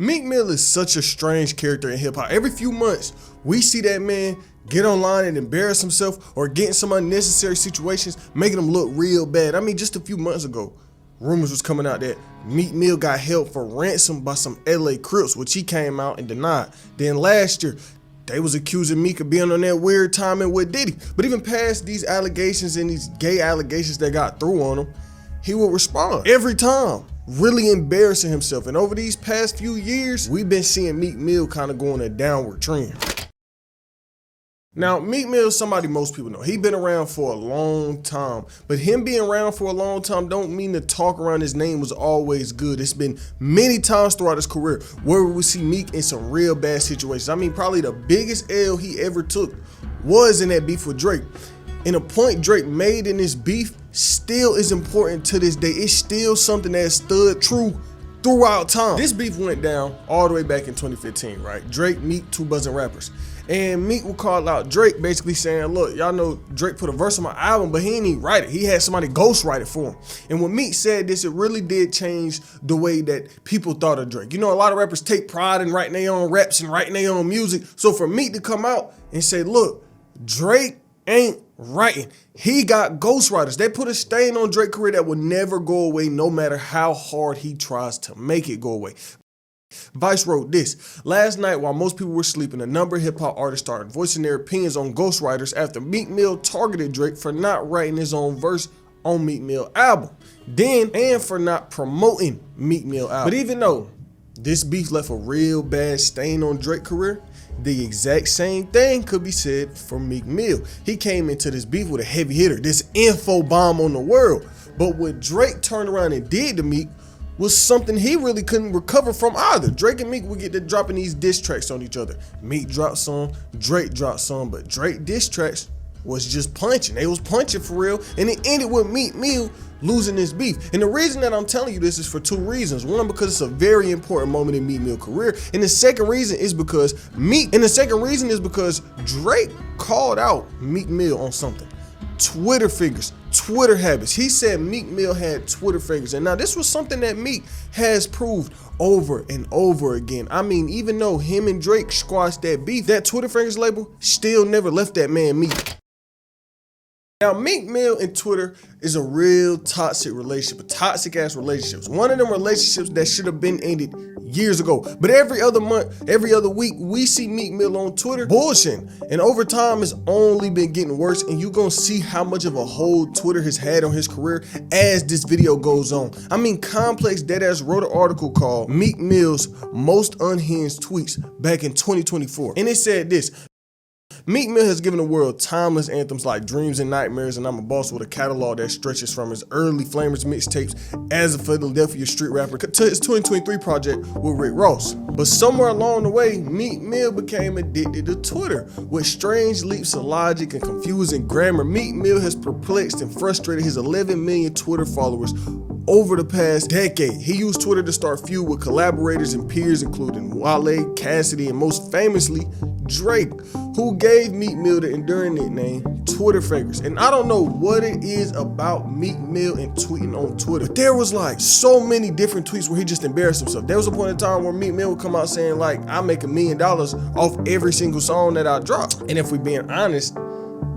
Meek Mill is such a strange character in hip hop. Every few months, we see that man get online and embarrass himself or get in some unnecessary situations, making him look real bad. I mean, just a few months ago, rumors was coming out that Meek Mill got held for ransom by some LA Crips, which he came out and denied. Then last year, they was accusing Meek of being on that weird timing with Diddy. But even past these allegations and these gay allegations that got through on him, he would respond every time, really embarrassing himself. And over these past few years, we've been seeing Meek Mill kind of go on a downward trend. Now, Meek Mill is somebody most people know. He's been around for a long time, but him being around for a long time don't mean the talk around his name was always good. It's been many times throughout his career where we see Meek in some real bad situations. I mean, probably the biggest L he ever took was in that beef with Drake. And a point Drake made in this beef still is important to this day. It's still something that stood true throughout time. This beef went down all the way back in 2015, right? Drake, Meek, two buzzing rappers. And Meek would call out Drake basically saying, look, y'all know Drake put a verse on my album, but he didn't even write it. He had somebody ghost write it for him. And when Meek said this, it really did change the way that people thought of Drake. You know, a lot of rappers take pride in writing their own raps and writing their own music. So for Meek to come out and say, look, Drake ain't writing. He got ghostwriters. They put a stain on Drake's career that will never go away no matter how hard he tries to make it go away. Vice wrote this: last night while most people were sleeping, a number of hip hop artists started voicing their opinions on ghostwriters after Meek Mill targeted Drake for not writing his own verse on Meek Mill album, and for not promoting Meek Mill album. But even though this beef left a real bad stain on Drake's career, the exact same thing could be said for Meek Mill. He came into this beef with a heavy hitter, this info bomb on the world. But what Drake turned around and did to Meek was something he really couldn't recover from either. Drake and Meek would get to dropping these diss tracks on each other. Meek dropped some, Drake dropped some, but Drake diss tracks was just punching. They was punching for real, and it ended with Meek Mill losing this beef. And the reason that I'm telling you this is for two reasons. One, because it's a very important moment in Meek Mill's career, and the second reason is because Drake called out Meek Mill on something. Twitter figures, Twitter habits. He said Meek Mill had Twitter figures. And now this was something that Meek has proved over and over again. I mean, even though him and Drake squashed that beef, that Twitter fingers label still never left that man Meek. Now, Meek Mill and Twitter is a real toxic relationship, a toxic ass relationship. One of them relationships that should have been ended years ago. But every other month, every other week, we see Meek Mill on Twitter bullshitting. And over time, it's only been getting worse. And you're going to see how much of a hold Twitter has had on his career as this video goes on. I mean, Complex Deadass wrote an article called Meek Mill's Most Unhinged Tweets back in 2024. And it said this: Meek Mill has given the world timeless anthems like Dreams and Nightmares and I'm a Boss, with a catalog that stretches from his early Flamers mixtapes as a Philadelphia street rapper to his 2023 project with Rick Ross. But somewhere along the way, Meek Mill became addicted to Twitter. With strange leaps of logic and confusing grammar, Meek Mill has perplexed and frustrated his 11 million Twitter followers over the past decade. He used Twitter to start feud with collaborators and peers, including Wale, Cassidy, and most famously, Drake, who gave Meek Mill the enduring nickname Twitter Fingers. And I don't know what it is about Meek Mill and tweeting on Twitter, but there was like so many different tweets where he just embarrassed himself. There was a point in time where Meek Mill would come out saying like, I make $1 million off every single song that I drop. And if we're being honest,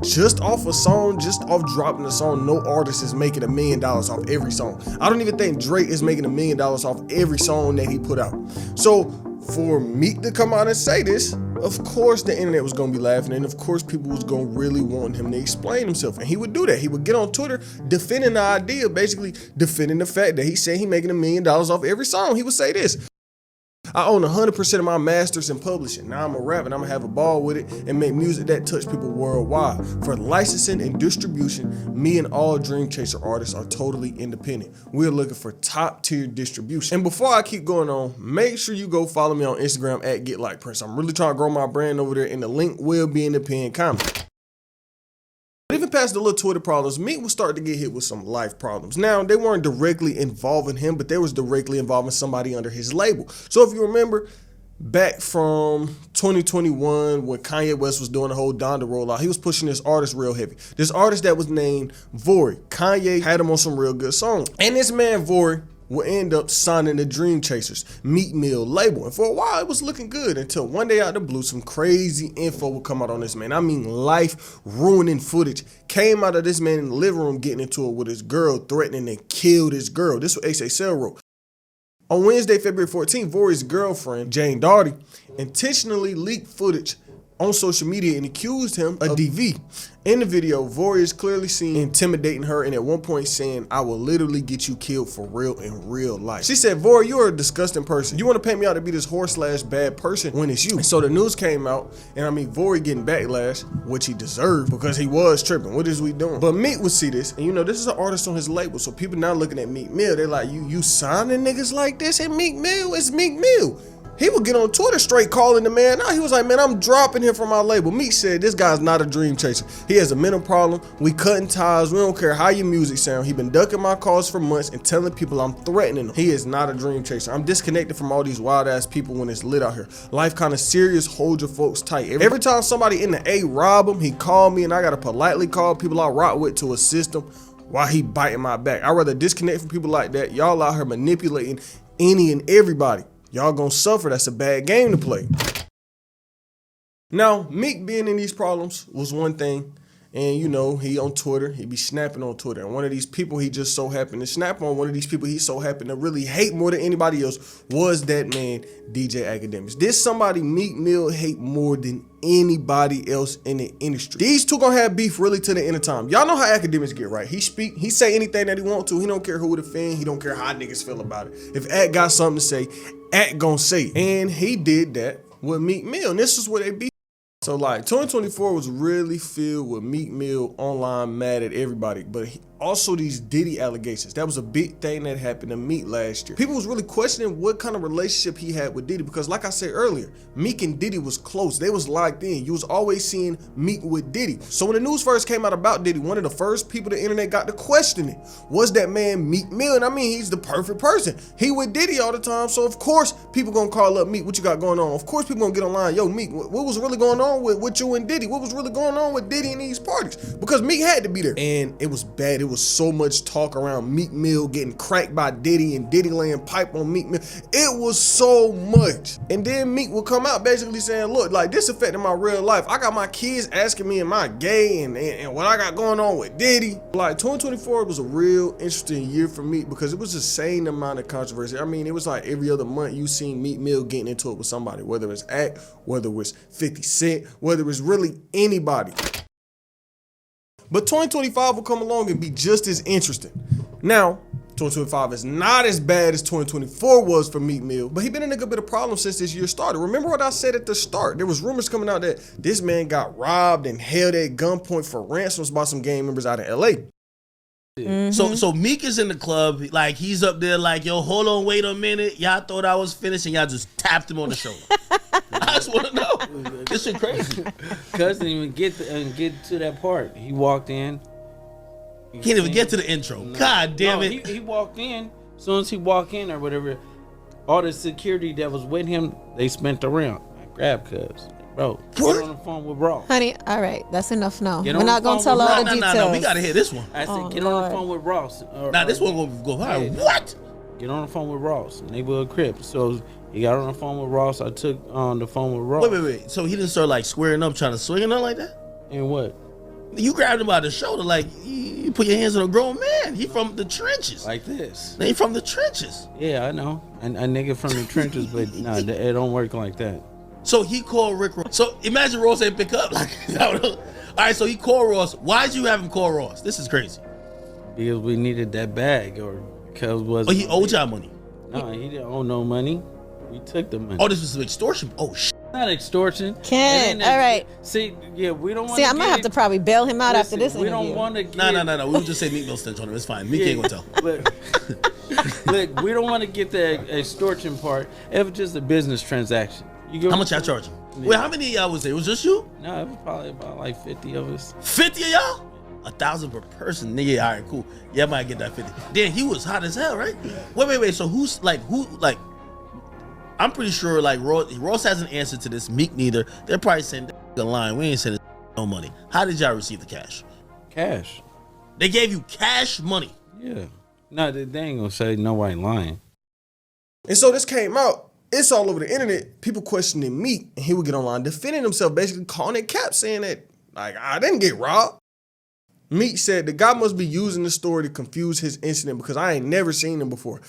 just off a song, just off dropping a song, no artist is making $1 million off every song. I don't even think Drake is making $1 million off every song that he put out. So for Meek to come out and say this, of course the internet was gonna be laughing, and of course people was gonna really want him to explain himself. And he would do that. He would get on Twitter defending the idea, basically defending the fact that he said he making $1 million off every song. He would say this: I own 100% of my masters in publishing. Now I'm a rap and I'm gonna have a ball with it and make music that touch people worldwide. For licensing and distribution, me and all Dream Chaser artists are totally independent. We're looking for top tier distribution. And before I keep going on, make sure you go follow me on Instagram at GetLikePrince. I'm really trying to grow my brand over there, and the link will be in the pinned comment. But even past the little Twitter problems, Meek was starting to get hit with some life problems. Now, they weren't directly involving him, but they was directly involving somebody under his label. So if you remember, back from 2021 when Kanye West was doing the whole Donda rollout, he was pushing this artist real heavy. This artist that was named Vori. Kanye had him on some real good songs. And this man, Vori, would end up signing the Dream Chasers Meek Mill label. And for a while, it was looking good until one day out of the blue, some crazy info would come out on this man. I mean, life-ruining footage came out of this man in the living room getting into it with his girl, threatening to kill this girl. This was Ace Cell wrote. On Wednesday, February 14th, Vori's girlfriend, Jane Daugherty, intentionally leaked footage on social media and accused him of DV. In the video, Vori is clearly seen intimidating her and at one point saying, "I will literally get you killed for real in real life." She said, "Vori, you're a disgusting person. You want to paint me out to be this whore/bad person when it's you." And so the news came out, and I mean, Vori getting backlash, which he deserved because he was tripping. What is we doing? But Meek would see this, and you know, this is an artist on his label, so people now looking at Meek Mill, they're like, you signing niggas like this? And Meek Mill is Meek Mill. He would get on Twitter straight calling the man out. He was like, "Man, I'm dropping him from my label." Meek said, "This guy's not a dream chaser. He has a mental problem. We cutting ties. We don't care how your music sound. He been ducking my calls for months and telling people I'm threatening him. He is not a dream chaser. I'm disconnected from all these wild ass people when it's lit out here. Life kind of serious. Hold your folks tight." Every time somebody in the A rob him, he called me and I gotta politely call people I rock with to assist him while he biting my back. I'd rather disconnect from people like that. Y'all out here manipulating any and everybody. Y'all gonna suffer. That's a bad game to play. Now, Meek being in these problems was one thing. And you know, he on Twitter, he be snapping on Twitter. And one of these people he just so happened to snap on, one of these people he so happened to really hate more than anybody else was that man, DJ Academics. This somebody Meek Mill hate more than anybody else in the industry. These two gonna have beef really to the end of time. Y'all know how Academics get, right? He speak, he say anything that he want to. He don't care who would offend. He don't care how niggas feel about it. If Act got something to say, Act gonna say it. And he did that with Meek Mill. And this is where they beef. So like 2024 was really filled with Meek Mill online mad at everybody, but also these Diddy allegations. That was a big thing that happened to Meek last year. People was really questioning what kind of relationship he had with Diddy because like I said earlier, Meek and Diddy was close. They was locked in. You was always seeing Meek with Diddy. So when the news first came out about Diddy, one of the first people the internet got to question it was that man Meek Mill. And I mean, he's the perfect person. He with Diddy all the time. So of course people gonna call up Meek, what you got going on? Of course people gonna get online, yo Meek, what was really going on with you and Diddy? What was really going on with Diddy in these parties? Because Meek had to be there. And it was bad. It was so much talk around Meek Mill getting cracked by Diddy and Diddy laying pipe on Meek Mill. It was so much. And then Meek would come out basically saying, look, like this affected my real life. I got my kids asking me am I gay and what I got going on with Diddy. Like 2024 was a real interesting year for Meek because it was the same amount of controversy. I mean, it was like every other month you seen Meek Mill getting into it with somebody, whether it's Act, whether it was 50 Cent, whether it was really anybody. But 2025 will come along and be just as interesting. Now, 2025 is not as bad as 2024 was for Meek Mill, but he been in a good bit of problems since this year started. Remember what I said at the start? There was rumors coming out that this man got robbed and held at gunpoint for ransoms by some gang members out in LA. Mm-hmm. So Meek is in the club, like he's up there like, yo, hold on, wait a minute. Y'all thought I was finished and y'all just tapped him on the shoulder. I just want to know. This shit crazy. Cuz didn't even get to that part. He walked in. He didn't even get to the intro. No. God damn it. He walked in. As soon as he walked in or whatever, all the security that was with him, they spent around. I grabbed Cuz. Bro, get on the phone with Ross. Honey, all right, that's enough now. We're not going to tell all the details. No, we got to hear this one. I said, get on the phone with Ross. This one going to go high. What? Get on the phone with Ross. Neighborhood Crip. So he got on the phone with Ross. I took on the phone with Ross. Wait. So he didn't start like squaring up, trying to swing or nothing like that? And what? You grabbed him by the shoulder like you put your hands on a grown man. He from the trenches. Like this. He from the trenches. Yeah, I know. A nigga from the trenches, but no, it don't work like that. So he called Rick Ross. So imagine Ross ain't pick up. Like, all right, so he called Ross. Why'd you have him call Ross? This is crazy. Because we needed that bag, or because he owed y'all money. No, he didn't owe no money. We took the money. Oh, this was extortion. Oh shit. Not extortion. Ken, all right. See, yeah, we don't want. See, I'm gonna have to probably bail him out after this we interview. We don't want to. No. We would just say Meek Mill stench on him. It's fine. Meek ain't gonna tell. Look, we don't want to get the extortion part. It was just a business transaction. How much y'all charging? Yeah. Wait, how many of y'all was there? It was just you? No, it was probably about like 50 of us. 50 of y'all? 1,000 per person. Nigga, all right, cool. Yeah, I might get that 50. Then he was hot as hell, right? Wait. So who, I'm pretty sure, like, Ross hasn't answered to this. Meek neither. They're probably saying, the line, we ain't sending no money. How did y'all receive the cash? Cash. They gave you cash money? Yeah. No, they ain't gonna say nobody lying. And so this came out. It's all over the internet. People questioning Meek, and he would get online defending himself, basically calling it cap, saying that, like, I didn't get robbed. Meek said, the guy must be using the story to confuse his incident because I ain't never seen him before.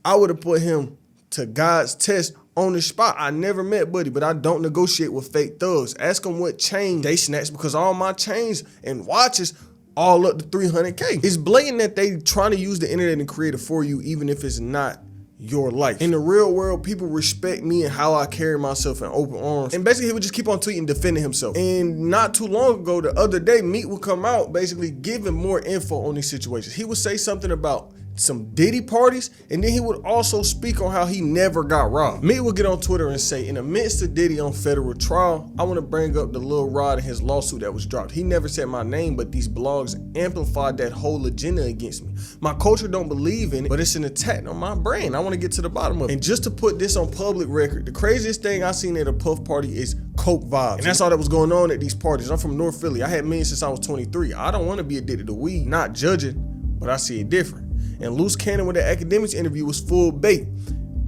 I would have put him to God's test on the spot. I never met Buddy, but I don't negotiate with fake thugs. Ask him what chain they snatched because all my chains and watches all up to $300K. It's blatant that they trying to use the internet and create it for you, even if it's not your life. In the real world, people respect me and how I carry myself in open arms. And basically, he would just keep on tweeting, defending himself. And not too long ago, the other day, Meek would come out basically giving more info on these situations. He would say something about some Diddy parties, and then he would also speak on how he never got robbed. Meek would get on Twitter and say, in the midst of Diddy on federal trial, I want to bring up the Lil Rod and his lawsuit that was dropped. He never said my name, but these blogs amplified that whole agenda against me. My culture don't believe in it, but it's an attack on my brain. I want to get to the bottom of it. And just to put this on public record, the craziest thing I seen at a Puff party is coke vibes. And that's all that was going on at these parties. I'm from North Philly. I had millions since I was 23. I don't want to be addicted to weed, not judging, but I see it different. And Loose Cannon with the academics interview was full bait.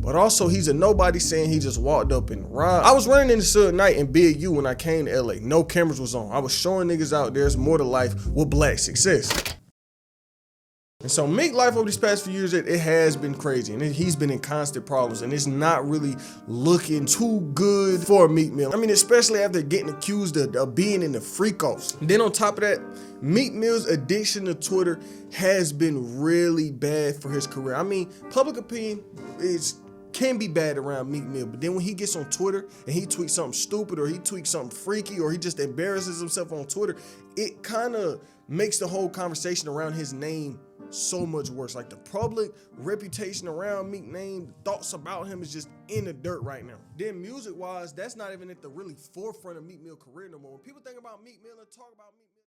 But also he's a nobody saying he just walked up and robbed. I was running into Suge Knight and Big U when I came to LA. No cameras was on. I was showing niggas out there's more to life with black success. And so Meek life over these past few years, it has been crazy. And he's been in constant problems. And it's not really looking too good for Meek Mill. I mean, especially after getting accused of being in the freak-offs. And then on top of that, Meek Mill's addiction to Twitter has been really bad for his career. I mean, public opinion can be bad around Meek Mill, but then when he gets on Twitter and he tweets something stupid or he tweets something freaky or he just embarrasses himself on Twitter, it kind of makes the whole conversation around his name so much worse. Like the public reputation around Meek name, the thoughts about him is just in the dirt right now. Then music-wise, that's not even at the really forefront of Meek Mill career no more. When people think about Meek Mill and talk about Meek Mill,